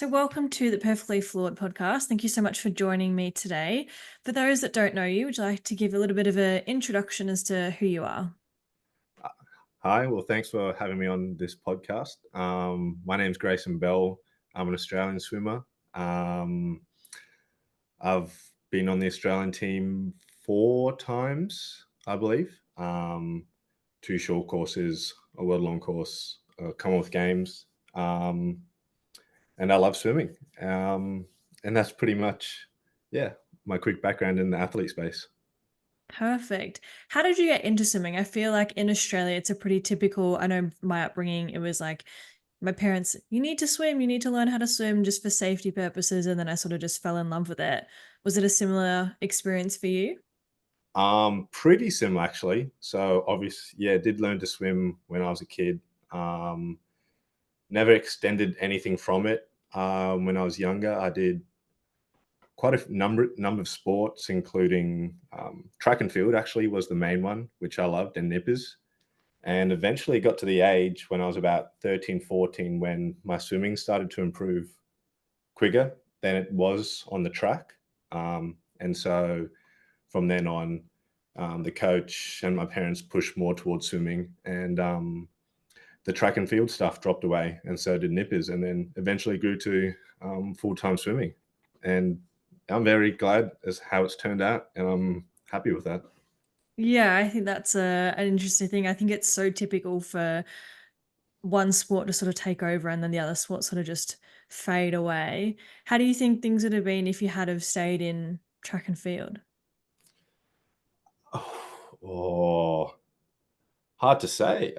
So, welcome to the Perfectly Flawed podcast. Thank you so much for joining me today. For those that don't know you, would you like to give a little bit of an introduction as to who you are? Hi, well, thanks for having me on this podcast. My name's Grayson Bell. I'm an Australian swimmer. Um, I've been on the Australian team 4 times, I believe. Two short courses, a world long course, Commonwealth Games, um, and I love swimming. And that's pretty much, yeah, my quick background in the athlete space. Perfect. How did you get into swimming? I feel like in Australia, it's a pretty typical. I know my upbringing, it was like my parents, you need to swim, you need to learn how to swim just for safety purposes. And then I sort of just fell in love with it. Was it a similar experience for you? Pretty similar actually. So obviously, yeah, did learn to swim when I was a kid. Um, Never extended anything from it. When I was younger, I did quite a number of sports, including track and field. Actually, was the main one, which I loved, and nippers. And eventually got to the age when I was about 13, 14, when my swimming started to improve quicker than it was on the track. And so from then on, the coach and my parents pushed more towards swimming, and the track and field stuff dropped away, and so did nippers, and then eventually grew to full time swimming. And I'm very glad as how it's turned out, and I'm happy with that. Yeah, I think that's an interesting thing. I think it's so typical for one sport to sort of take over and then the other sport sort of just fade away. How do you think things would have been if you had have stayed in track and field? Oh, hard to say.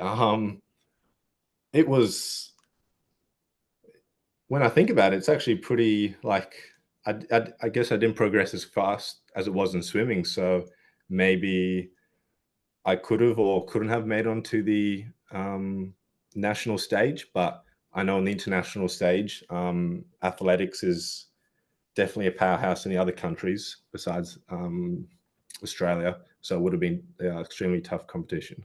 It was when I think about it, it's actually pretty like I guess I didn't progress as fast as it was in swimming, so maybe I could have or couldn't have made onto the national stage, but I know on the international stage, athletics is definitely a powerhouse in the other countries besides Australia. So it would have been extremely tough competition.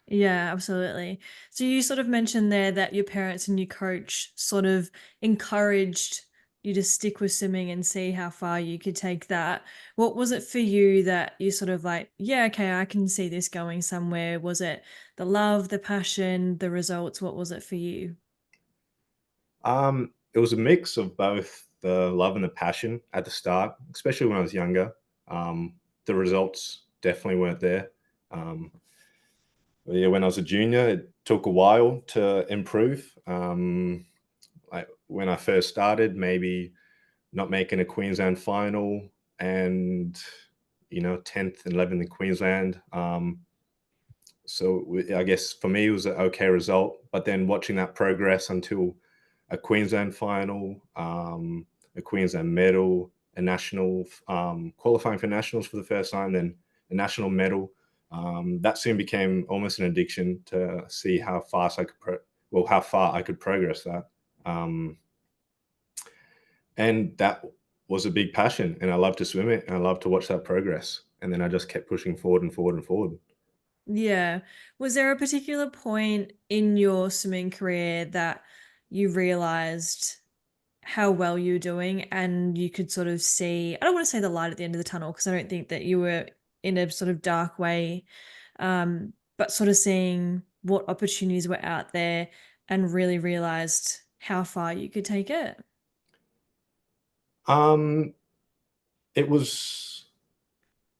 Yeah, absolutely. So you sort of mentioned there that your parents and your coach sort of encouraged you to stick with swimming and see how far you could take that. What was it for you that you sort of like, yeah, okay, I can see this going somewhere? Was it the love, the passion, the results? What was it for you? It was a mix of both the love and the passion at the start, especially when I was younger. The results definitely weren't there. Um, yeah, when I was a junior, it took a while to improve. Like when I first started, maybe not making a Queensland final and 10th and 11th in Queensland. I guess for me it was an okay result, but then watching that progress until a Queensland final, a Queensland medal, a national qualifying for nationals for the first time, then a national medal. That soon became almost an addiction to see how fast I could how far I could progress that. Um, and that was a big passion, and I love to swim it, and I love to watch that progress. And then I just kept pushing forward and forward and forward. Yeah. Was there a particular point in your swimming career that you realized how well you're doing and you could sort of see, I don't want to say the light at the end of the tunnel because I don't think that you were in a sort of dark way, but sort of seeing what opportunities were out there and really realized how far you could take it? Um, it was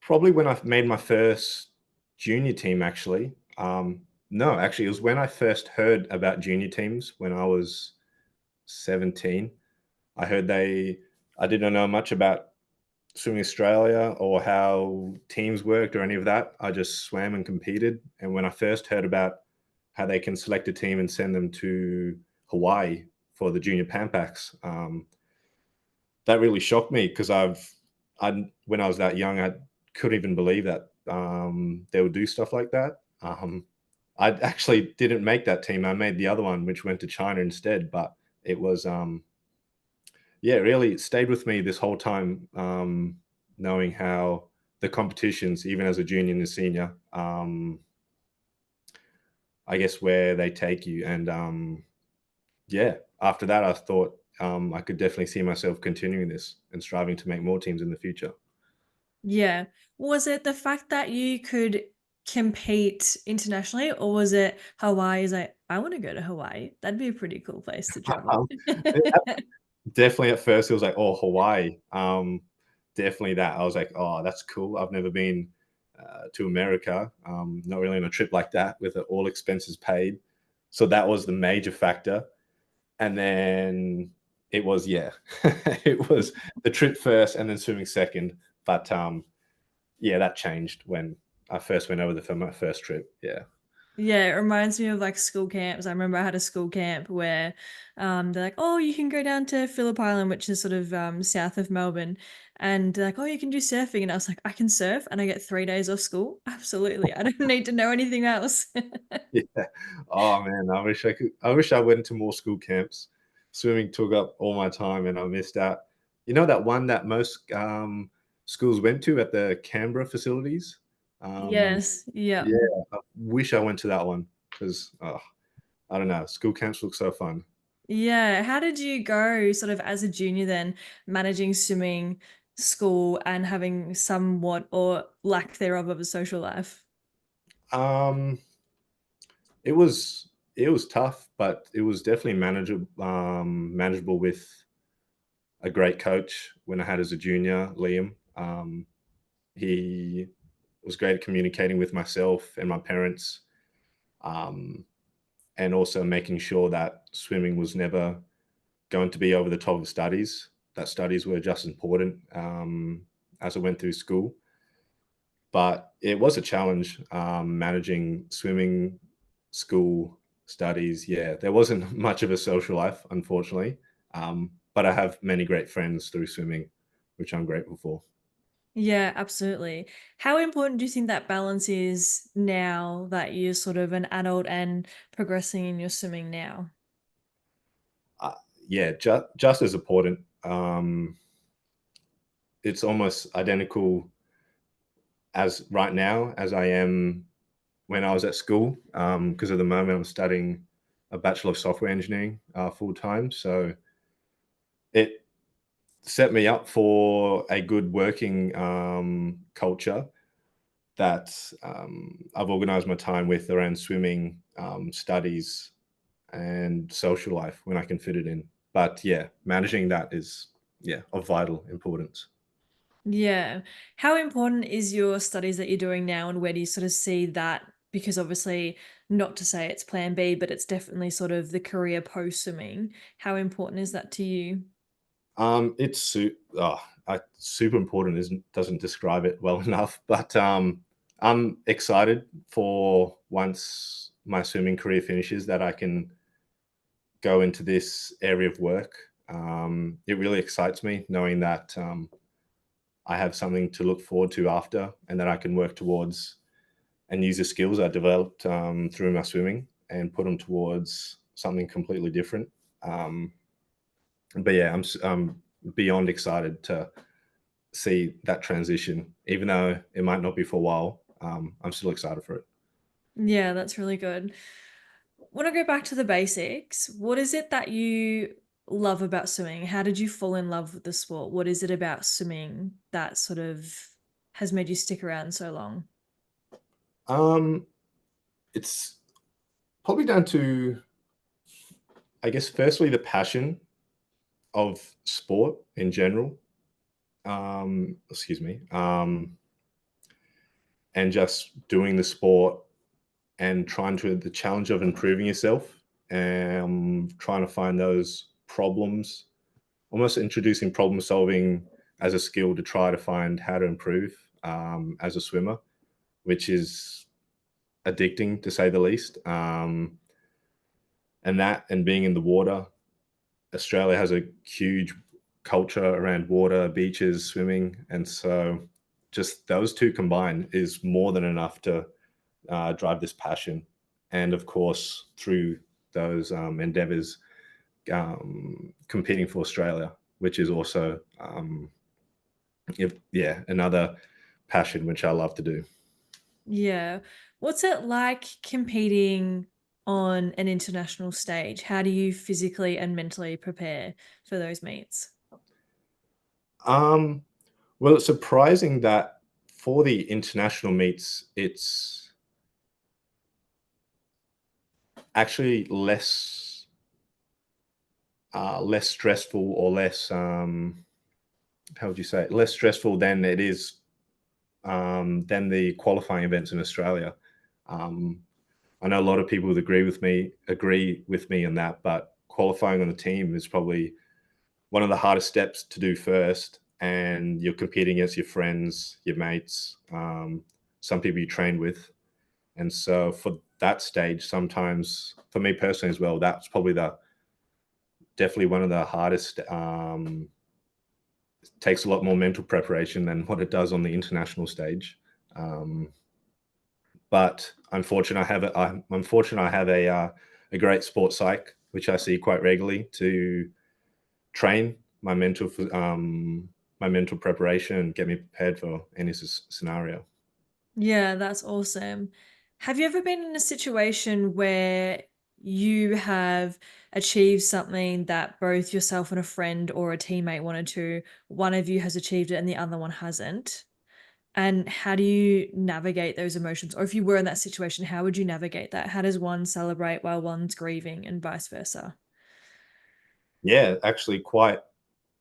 probably when I made my first junior team, actually. No, actually, it was when I first heard about junior teams when I was 17. I heard I didn't know much about Swimming Australia or how teams worked or any of that. I just swam and competed. And when I first heard about how they can select a team and send them to Hawaii for the Junior Pan Packs, that really shocked me because when I was that young, I couldn't even believe that they would do stuff like that. I actually didn't make that team. I made the other one, which went to China instead. But it was, yeah, really it stayed with me this whole time, knowing how the competitions, even as a junior and a senior, I guess where they take you. And yeah, after that, I thought I could definitely see myself continuing this and striving to make more teams in the future. Yeah. Was it the fact that you could compete internationally, or was it Hawaii is like, "I wanna go to Hawaii. That'd be a pretty cool place to travel." Um, Definitely at first it was like, "Oh, Hawaii." Definitely that. I was like, "Oh, that's cool. I've never been, to America, not really on a trip like that with all expenses paid." So that was the major factor, and then it was yeah, it was the trip first and then swimming second, but, yeah, that changed when I first went over there for my first trip, yeah. Yeah, it reminds me of, like, school camps. I remember I had a school camp where, they're like, "Oh, you can go down to Phillip Island," which is sort of, south of Melbourne, and they're like, "Oh, you can do surfing," and I was like, "I can surf and I get 3 days off school? Absolutely. I don't need to know anything else." Yeah. Oh, man, I wish I went to more school camps. Swimming took up all my time and I missed out. You know that one that most, schools went to at the Canberra facilities? Um, Yes, yeah. yeah, I wish I went to that one 'cause, I don't know, school camps look so fun. Yeah, how did you go sort of as a junior then, managing swimming, school, and having somewhat or lack thereof of a social life? Um, it was tough, but it was definitely manageable with a great coach when I had as a junior, Liam. He was great at communicating with myself and my parents, um, and also making sure that swimming was never going to be over the top of studies, that studies were just important as I went through school. But it was a challenge managing swimming, school, studies. Yeah, there wasn't much of a social life, unfortunately. But I have many great friends through swimming, which I'm grateful for. Yeah, absolutely. How important do you think that balance is now that you're sort of an adult and progressing in your swimming now? Uh, yeah, just as important. It's almost identical as right now as I am when I was at school. Because at the moment I'm studying a Bachelor of Software Engineering full time. So it set me up for a good working culture that I've organized my time with around swimming, studies, and social life when I can fit it in. But yeah, managing that is yeah of vital importance. Yeah. How important is your studies that you're doing now, and where do you sort of see that? Because obviously, not to say it's plan B, but it's definitely sort of the career post swimming. How important is that to you? It's super important isn't doesn't describe it well enough, but I'm excited for once my swimming career finishes that I can go into this area of work. It really excites me knowing that I have something to look forward to after, and that I can work towards and use the skills I developed through my swimming and put them towards something completely different. Um, but yeah, I'm beyond excited to see that transition, even though it might not be for a while. I'm still excited for it. Yeah, that's really good. Want to go back to the basics. What is it that you love about swimming? How did you fall in love with the sport? What is it about swimming that sort of has made you stick around so long? Um, it's probably down to, I guess, firstly the passion of sport in general. Excuse me. And just doing the sport and trying to the challenge of improving yourself and trying to find those problems, almost introducing problem solving as a skill to try to find how to improve as a swimmer, which is addicting to say the least. And that and being in the water, Australia has a huge culture around water, beaches, swimming, and so just those two combined is more than enough to drive this passion. And of course, through those endeavors, competing for Australia, which is also, yeah, another passion which I love to do. Yeah. What's it like competing? on an international stage? How do you physically and mentally prepare for those meets? Um, well, it's surprising that for the international meets, it's actually less stressful or less how would you say it? Less stressful than it is than the qualifying events in Australia. Um, I know a lot of people would agree with me on that, but qualifying on the team is probably one of the hardest steps to do first, and you're competing against your friends, your mates, some people you train with, and so for that stage, sometimes for me personally as well, that's probably the definitely one of the hardest. Takes a lot more mental preparation than what it does on the international stage. Um, but unfortunately, I have a great sports psych, which I see quite regularly to train my mental preparation and get me prepared for any scenario. Yeah, that's awesome. Have you ever been in a situation where you have achieved something that both yourself and a friend or a teammate wanted to, one of you has achieved it and the other one hasn't? And how do you navigate those emotions? Or if you were in that situation, how would you navigate that? How does one celebrate while one's grieving and vice versa? Yeah, actually,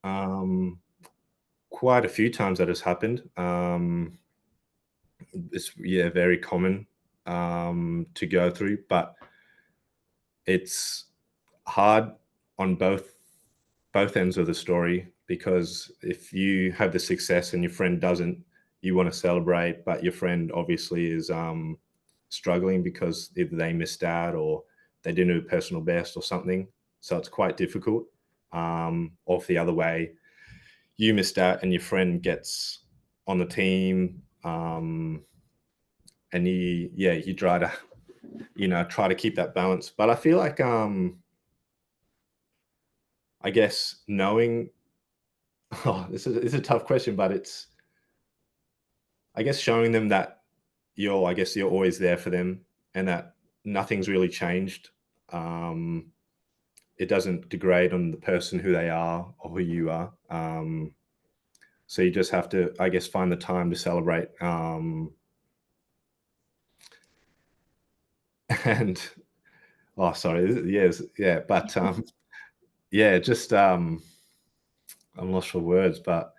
um, quite a few times that has happened. It's yeah very common to go through, but it's hard on both ends of the story because if you have the success and your friend doesn't, you want to celebrate, but your friend obviously is struggling because either they missed out or they didn't do a personal best or something. So it's quite difficult. Or if the other way, you missed out and your friend gets on the team, and you try to try to keep that balance. But I feel like I guess knowing oh, this is a tough question, but it's I guess showing them that you're always there for them and that nothing's really changed. Um, it doesn't degrade on the person who they are or who you are. So you just have to, I guess, find the time to celebrate. And oh, sorry, yes, yeah, but yeah, just I'm lost for words, but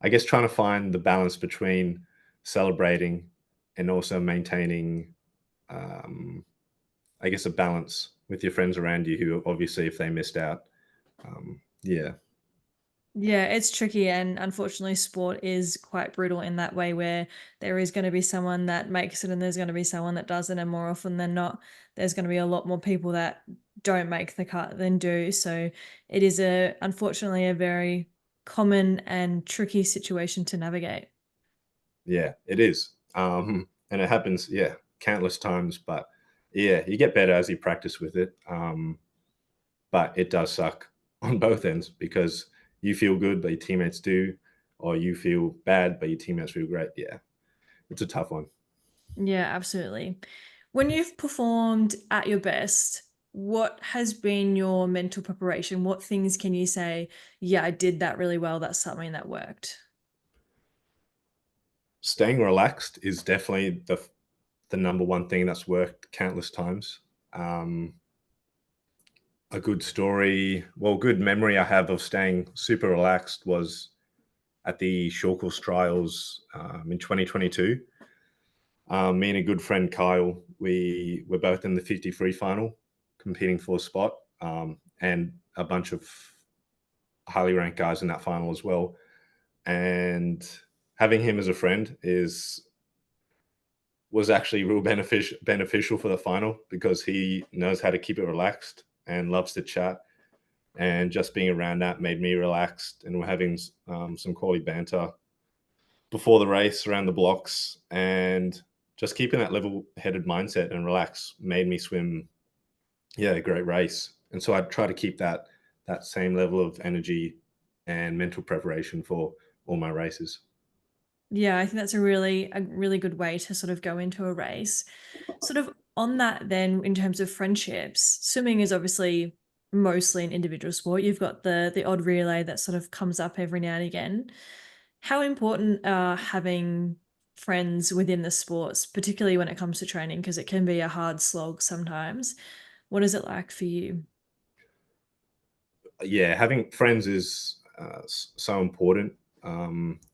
I guess trying to find the balance between celebrating and also maintaining, um, I guess, a balance with your friends around you who obviously, if they missed out, yeah, Yeah, it's tricky. And unfortunately, sport is quite brutal in that way where there is going to be someone that makes it and there's going to be someone that doesn't. And more often than not, there's going to be a lot more people that don't make the cut than do. So it is unfortunately, a very common and tricky situation to navigate. yeah, it is. And it happens, yeah, countless times. But yeah, you get better as you practice with it. But it does suck on both ends because you feel good, but your teammates do, or you feel bad, but your teammates feel great. Yeah, it's a tough one. Yeah, absolutely. When you've performed at your best, what has been your mental preparation? What things can you say, yeah, I did that really well. That's something that worked? Staying relaxed is definitely the number one thing that's worked countless times. Um, a good story, well, good memory I have of staying super relaxed was at the short course trials in 2022. Me and a good friend Kyle, we were both in the 50 free final, competing for a spot, and a bunch of highly ranked guys in that final as well. And having him as a friend is was actually real beneficial for the final because he knows how to keep it relaxed and loves to chat. And just being around that made me relaxed, and we're having some quality banter before the race around the blocks, and just keeping that level-headed mindset and relax made me swim, yeah, a great race. And so I try to keep that same level of energy and mental preparation for all my races. Yeah, I think that's a really good way to sort of go into a race. Sort of on that, then, in terms of friendships, swimming is obviously mostly an individual sport. You've got the odd relay that sort of comes up every now and again. How important are having friends within the sports, particularly when it comes to training, because it can be a hard slog sometimes. What is it like for you? Yeah, having friends is so important,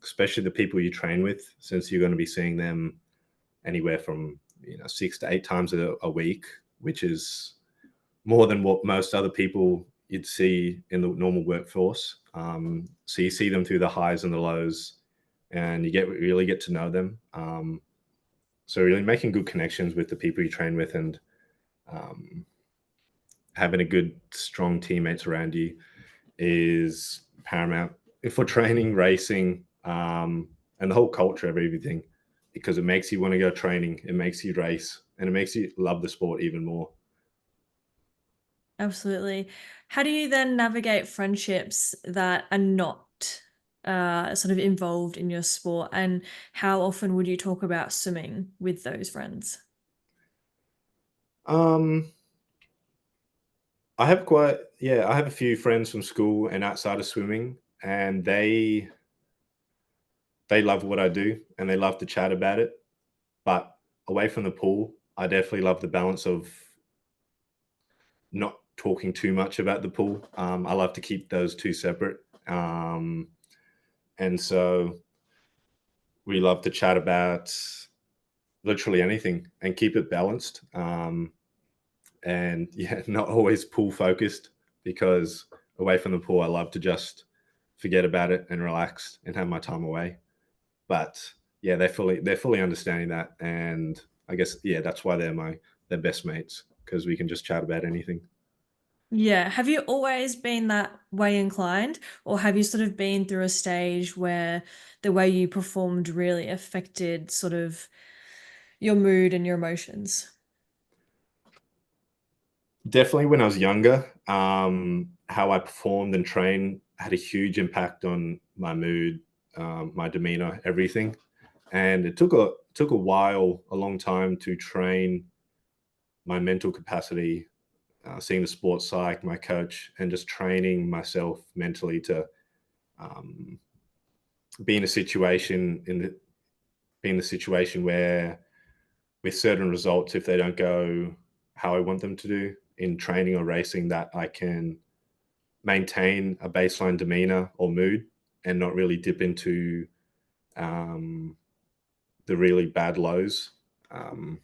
especially the people you train with, since you're going to be seeing them anywhere from 6 to 8 times a week, which is more than what most other people you'd see in the normal workforce. So you see them through the highs and the lows, and you get really get to know them. So really making good connections with the people you train with, and um, having a good, strong teammates around you is paramount for training, racing, and the whole culture of everything, because it makes you want to go training, it makes you race, and it makes you love the sport even more. Absolutely. How do you then navigate friendships that are not sort of involved in your sport? And how often would you talk about swimming with those friends? Um, I have a few friends from school and outside of swimming, and they love what I do and they love to chat about it. But away from the pool, I definitely love the balance of not talking too much about the pool. I love to keep those two separate. And so we love to chat about literally anything and keep it balanced. And yeah, not always pool focused, because away from the pool, I love to just forget about it and relax and have my time away. But yeah, they're fully understanding that, and I guess yeah, that's why they're best mates, because we can just chat about anything. Yeah. Have you always been that way inclined, or have you sort of been through a stage where the way you performed really affected sort of your mood and your emotions? Definitely when I was younger, how I performed and trained had a huge impact on my mood, my demeanor, everything. And it took a while, a long time to train my mental capacity, seeing the sports psych, my coach, and just training myself mentally to um, be in a situation be in the situation where with certain results, if they don't go how I want them to do in training or racing, that I can maintain a baseline demeanor or mood and not really dip into um, the really bad lows. Um,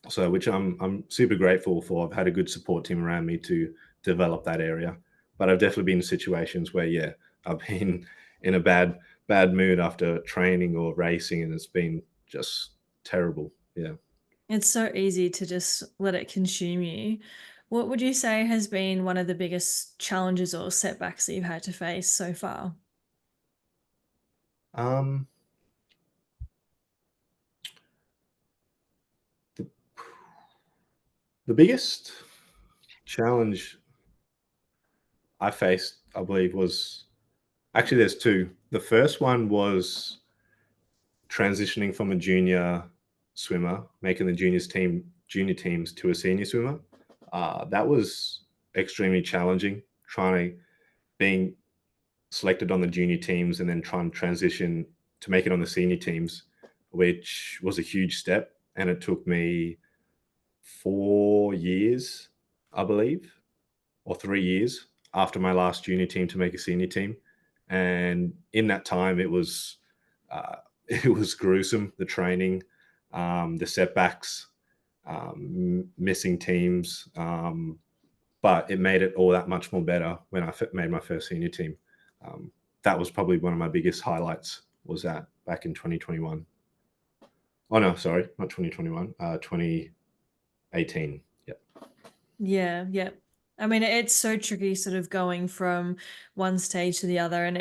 so, which I'm super grateful for. I've had a good support team around me to develop that area, but I've definitely been in situations where yeah, I've been in a bad mood after training or racing, and it's been just terrible. Yeah. It's so easy to just let it consume you. What would you say has been one of the biggest challenges or setbacks that you've had to face so far? Um, the, the biggest challenge I faced, I believe, was actually there's two. The first one was transitioning from a junior swimmer, making the junior teams to a senior swimmer. That was extremely challenging. Being selected on the junior teams and then trying to transition to make it on the senior teams, which was a huge step, and it took me 4 years, I believe, or 3 years after my last junior team to make a senior team. And in that time, it was it was gruesome. The training, the setbacks, missing teams, but it made it all that much more better when I made my first senior team. Um, that was probably one of my biggest highlights. Was that back in 2021? Oh no, sorry, not 2021. 2018. Yeah. Yeah, yeah. I mean, it's so tricky sort of going from one stage to the other, and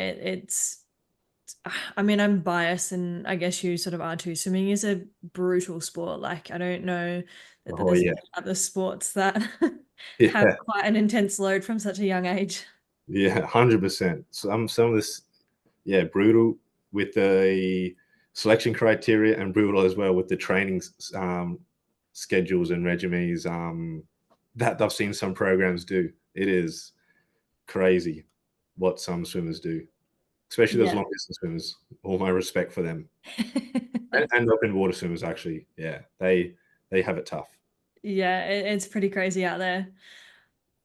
I mean, I'm biased, and I guess you sort of are too. Swimming is a brutal sport. Like, I don't know that Oh there's yeah. many other sports that have Yeah. quite an intense load from such a young age. Yeah. 100%. Some of this, yeah, brutal with the selection criteria and brutal as well with the training schedules and regimes that I've seen some programs do. It is crazy what some swimmers do, especially those Yeah. long distance swimmers. All my respect for them, and open water swimmers. Actually, yeah, they have it tough. Yeah, it's pretty crazy out there.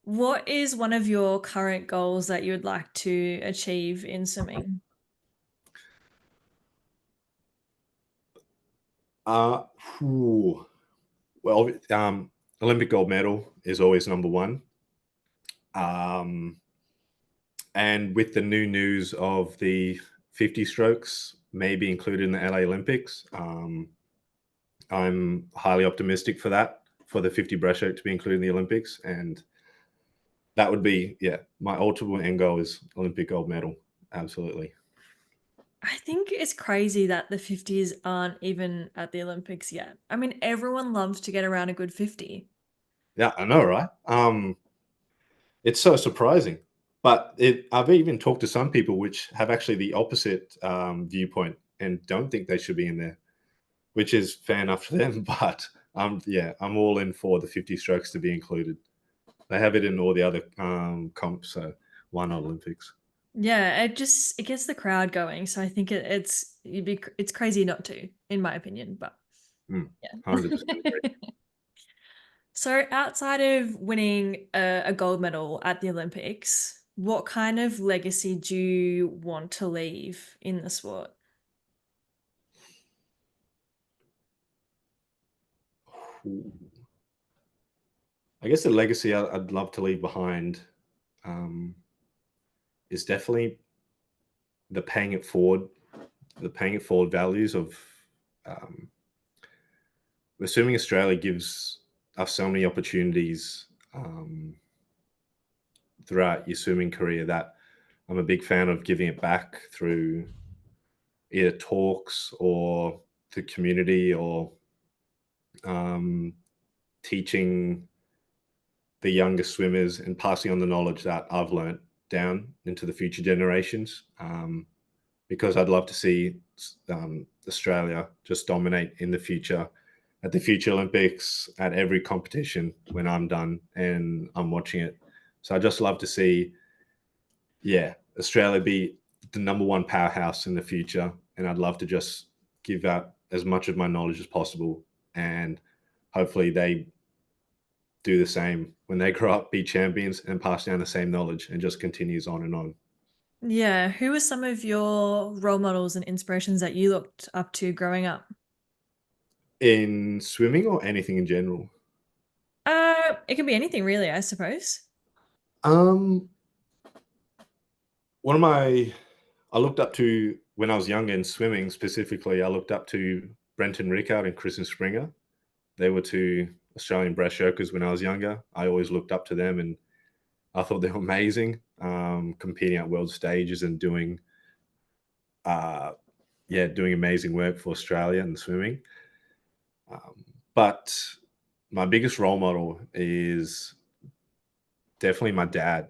What is one of your current goals that you would like to achieve in swimming? Uh, whew. Well, Olympic gold medal is always number one. Um, and with the new news of the 50 strokes maybe included in the LA Olympics, I'm highly optimistic for that, for the 50 breaststroke to be included in the Olympics. And that would be, yeah, my ultimate end goal is Olympic gold medal. Absolutely. I think it's crazy that the 50s aren't even at the Olympics yet. I mean, everyone loves to get around a good 50. Yeah, I know, right? It's so surprising. But I've even talked to some people which have actually the opposite viewpoint and don't think they should be in there, which is fair enough for them. But yeah, I'm all in for the 50 strokes to be included. They have it in all the other comps, so why not Olympics? Yeah, it gets the crowd going. So I think it's crazy not to, in my opinion. But 100% yeah. agree. So outside of winning a gold medal at the Olympics, what kind of legacy do you want to leave in the sport? Ooh. I guess the legacy I'd love to leave behind um, is definitely the paying it forward, the paying it forward values of um, assuming Australia gives us so many opportunities throughout your swimming career that I'm a big fan of giving it back through either talks or the community or um, teaching the younger swimmers and passing on the knowledge that I've learnt down into the future generations. Because I'd love to see Australia just dominate in the future at the future Olympics at every competition when I'm done and I'm watching it. So I just love to see, yeah, Australia be the number one powerhouse in the future, and I'd love to just give out as much of my knowledge as possible, and hopefully they do the same when they grow up, be champions, and pass down the same knowledge, and just continues on and on. Yeah, who were some of your role models and inspirations that you looked up to growing up? In swimming or anything in general? It can be anything really, I suppose. Um, one of my I looked up to when I was younger in swimming specifically. I looked up to Brenton Rickard and Kristen Springer. They were two Australian breaststrokers when I was younger. I always looked up to them, and I thought they were amazing, competing at world stages and doing, uh, yeah, doing amazing work for Australia in swimming. But my biggest role model is definitely my dad.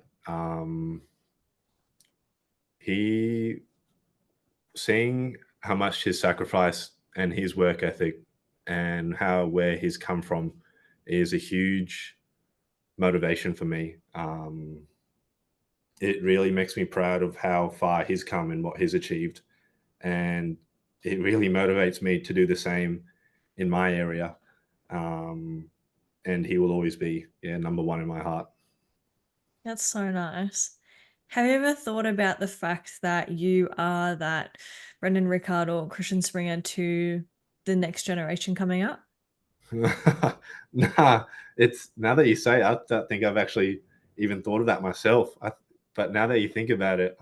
He seeing how much his sacrifice and his work ethic and how where he's come from is a huge motivation for me. It really makes me proud of how far he's come and what he's achieved, and it really motivates me to do the same in my area. Um, and he will always be, yeah, number one in my heart. That's so nice. Have you ever thought about the fact that you are that Brendan Rickard or Christian Springer to the next generation coming up? Nah, it's now that you say it, I don't think I've actually even thought of that myself. But now that you think about it,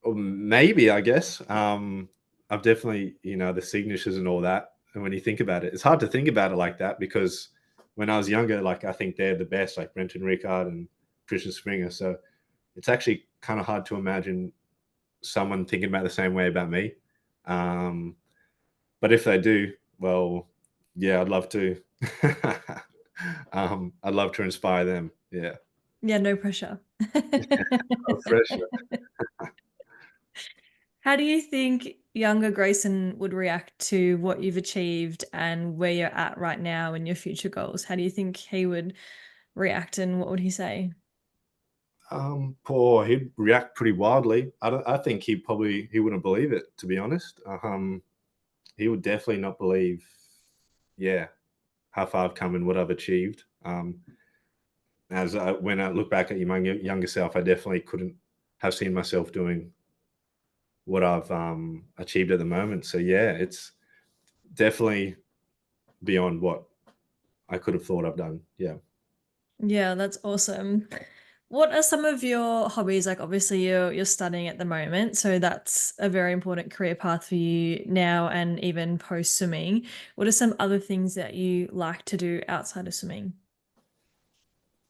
maybe I guess I've definitely the signatures and all that. And when you think about it, it's hard to think about it like that because when I was younger, like I think they're the best, like Brenton Rickard and Christian Springer. So it's actually kind of hard to imagine someone thinking about the same way about me. Um, but if they do, well, yeah, I'd love to. I'd love to inspire them. Yeah, Yeah, no pressure. no pressure. How do you think younger Grayson would react to what you've achieved and where you're at right now and your future goals? How do you think he would react and what would he say? Poor, he'd react pretty wildly. I think he wouldn't believe it, to be honest. He would definitely not believe, yeah, how far I've come and what I've achieved. When I look back at my younger self, I definitely couldn't have seen myself doing what I've achieved at the moment. So yeah, it's definitely beyond what I could have thought I've done. Yeah. Yeah, that's awesome. What are some of your hobbies? Like obviously you're studying at the moment, so that's a very important career path for you now and even post swimming. What are some other things that you like to do outside of swimming?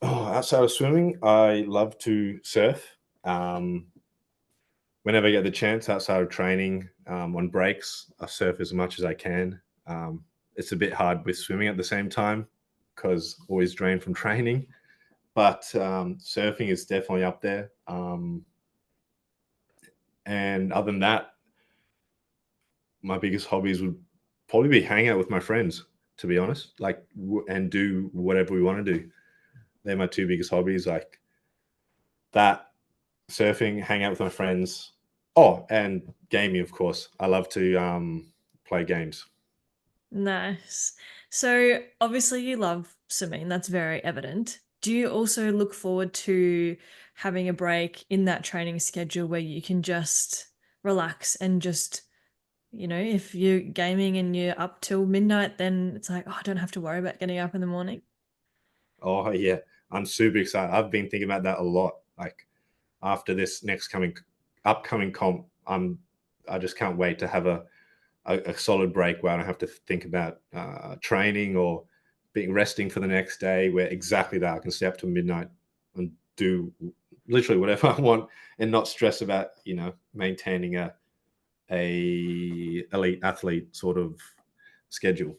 Oh, outside of swimming, I love to surf. Um, Whenever I get the chance, outside of training, on breaks, I surf as much as I can. It's a bit hard with swimming at the same time because always drained from training. But surfing is definitely up there. And other than that, my biggest hobbies would probably be hang out with my friends, to be honest, like, and do whatever we want to do. They're my two biggest hobbies, like that, surfing, hang out with my friends. Oh, and gaming, of course. I love to play games. Nice. So obviously you love swimming, that's very evident. Do you also look forward to having a break in that training schedule where you can just relax and just, if you're gaming and you're up till midnight, then it's like, oh, I don't have to worry about getting up in the morning. Oh yeah, I'm super excited. I've been thinking about that a lot. Like after this next coming upcoming comp, I just can't wait to have a solid break where I don't have to think about training or being resting for the next day. Where exactly that I can stay up till midnight and do literally whatever I want and not stress about maintaining a elite athlete sort of schedule.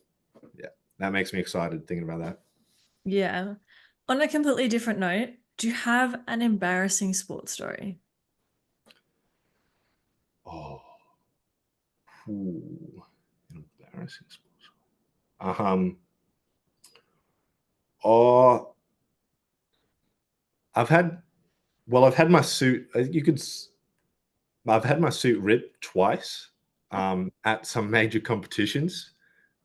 Yeah, that makes me excited thinking about that. Yeah. On a completely different note, do you have an embarrassing sports story? Oh, ooh, embarrassing sports. Um, oh, I've had I've had my suit. I've had my suit ripped twice at some major competitions.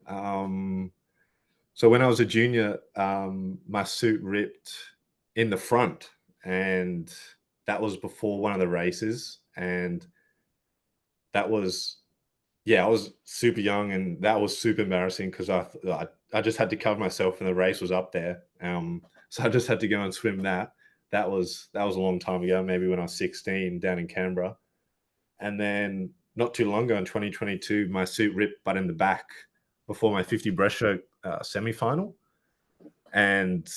Um, so when I was a junior, my suit ripped in the front, and that was before one of the races, and that was yeah, I was super young, and that was super embarrassing because I just had to cover myself, and the race was up there. So I just had to go and swim that. That was a long time ago, maybe when I was 16 down in Canberra. And then not too long ago in 2022, my suit ripped, but in the back before my 50 breaststroke semi final. And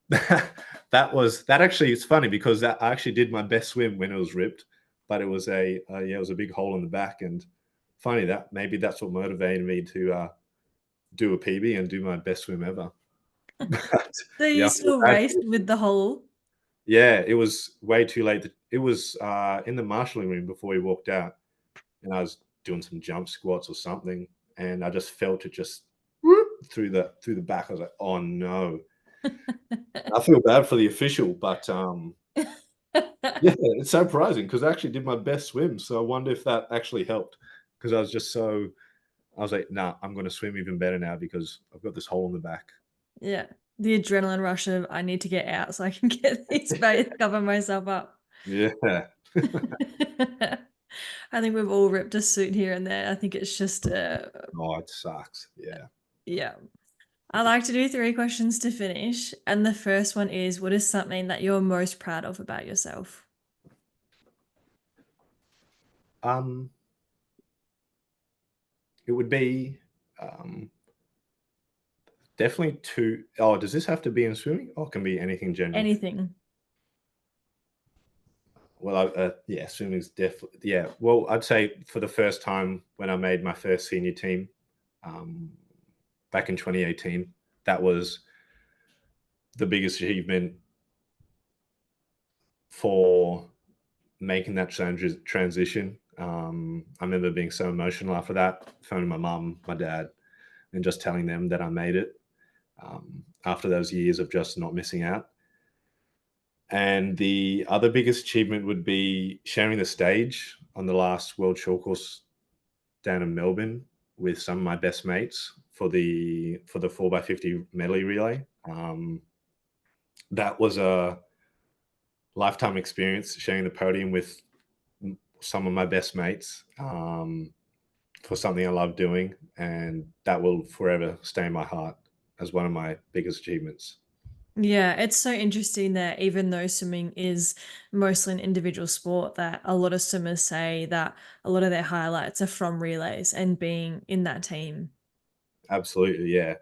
that actually, it's funny because I actually did my best swim when it was ripped, but it was a big hole in the back. And funny that maybe that's what motivated me to do a PB and do my best swim ever. But So yeah, you I feel still bad. raced with the hole? Yeah, it was way too late. It was in the marshalling room before we walked out, and I was doing some jump squats or something, and I just felt it just whoop through the back. I was like, "Oh no!" I feel bad for the official, but yeah, it's surprising because I actually did my best swim. So I wonder if that actually helped because I was like, "Nah, I'm going to swim even better now because I've got this hole in the back." Yeah. The adrenaline rush of I need to get out so I can get these bays, cover myself up. Yeah. I think we've all ripped a suit here and there. I think it's just Oh, it sucks. Yeah. yeah. I like to do three questions to finish. And the first one is, what is something that you're most proud of about yourself? Um, it would be um, definitely two oh, does this have to be in swimming? Or it can be anything general? Anything. Well, yeah, swimming's definitely yeah. Well, I'd say for the first time when I made my first senior team, um, back in 2018, that was the biggest achievement for making that transition. I remember being so emotional after that, phoning my mum, my dad, and just telling them that I made it after those years of just not missing out. And the other biggest achievement would be sharing the stage on the last World Short Course down in Melbourne with some of my best mates for the 4x50 medley relay. That was a lifetime experience sharing the podium with some of my best mates for something I love doing, and that will forever stay in my heart as one of my biggest achievements. Yeah, it's so interesting that even though swimming is mostly an individual sport, that a lot of swimmers say that a lot of their highlights are from relays and being in that team. Absolutely, yeah.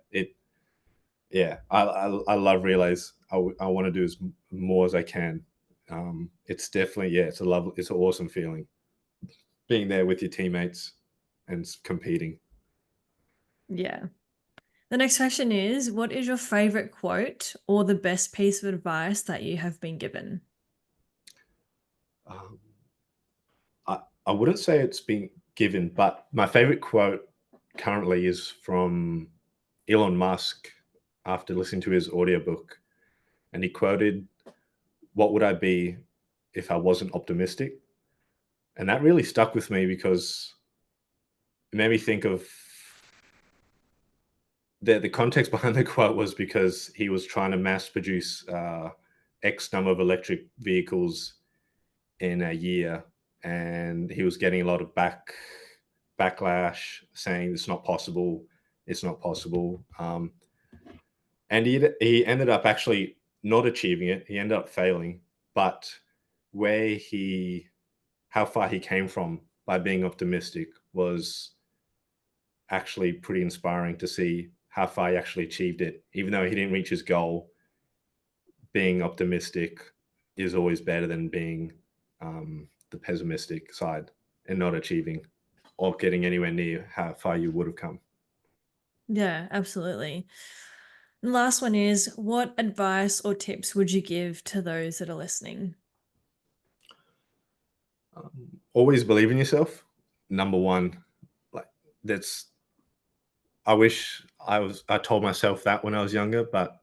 Yeah, I love relays. I want to do as more as I can. It's definitely, yeah, it's an awesome feeling being there with your teammates and competing. Yeah. The next question is, what is your favorite quote or the best piece of advice that you have been given? Um, I wouldn't say it's been given, but my favorite quote currently is from Elon Musk after listening to his audiobook. And he quoted, "What would I be if I wasn't optimistic?" And that really stuck with me because it made me think of the context behind the quote was because he was trying to mass produce X number of electric vehicles in a year, and he was getting a lot of backlash saying it's not possible, it's not possible. And he ended up actually not achieving it. He ended up failing, but where he how far he came from by being optimistic was actually pretty inspiring to see how far he actually achieved it. Even though he didn't reach his goal, being optimistic is always better than being the pessimistic side and not achieving or getting anywhere near how far you would have come. Yeah, absolutely. The last one is, what advice or tips would you give to those that are listening? Always believe in yourself. Number one, like that's I wish I told myself that when I was younger, but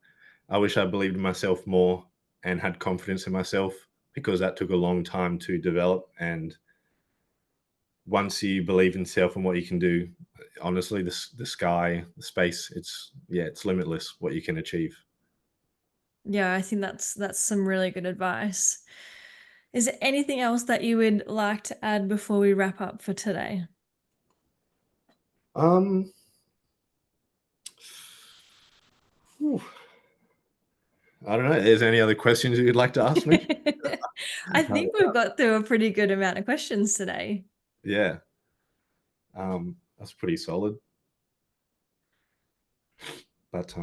I wish I believed in myself more and had confidence in myself because that took a long time to develop. And once you believe in self and what you can do, honestly, the sky, the space, it's limitless what you can achieve. Yeah, I think that's some really good advice. Is there anything else that you would like to add before we wrap up for today? Um, whew, I don't know. Is there any other questions you'd like to ask me? I think we've got through a pretty good amount of questions today. Yeah, that's pretty solid. But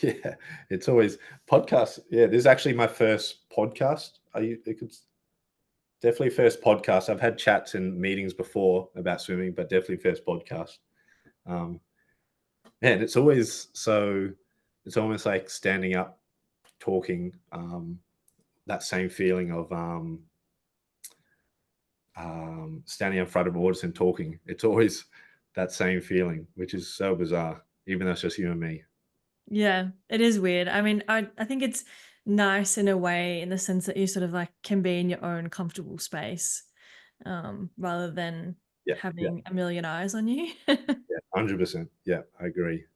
yeah, it's always podcasts. Yeah, this is actually my first podcast. It could definitely first podcast. I've had chats and meetings before about swimming, but definitely first podcast. Um, and it's almost like standing up, talking. That same feeling of standing in front of an audience and talking. It's always that same feeling, which is so bizarre, even though it's just you and me. Yeah, it is weird. I mean, I think it's nice in a way in the sense that you sort of like can be in your own comfortable space, rather than Yeah, yeah, having a million eyes on you. yeah, 100%. Yeah, I agree.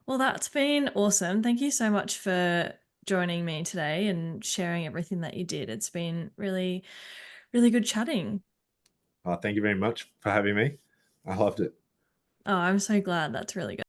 Well, that's been awesome. Thank you so much for joining me today and sharing everything that you did. It's been really, really good chatting. Thank you very much for having me. I loved it. Oh, I'm so glad. That's really good.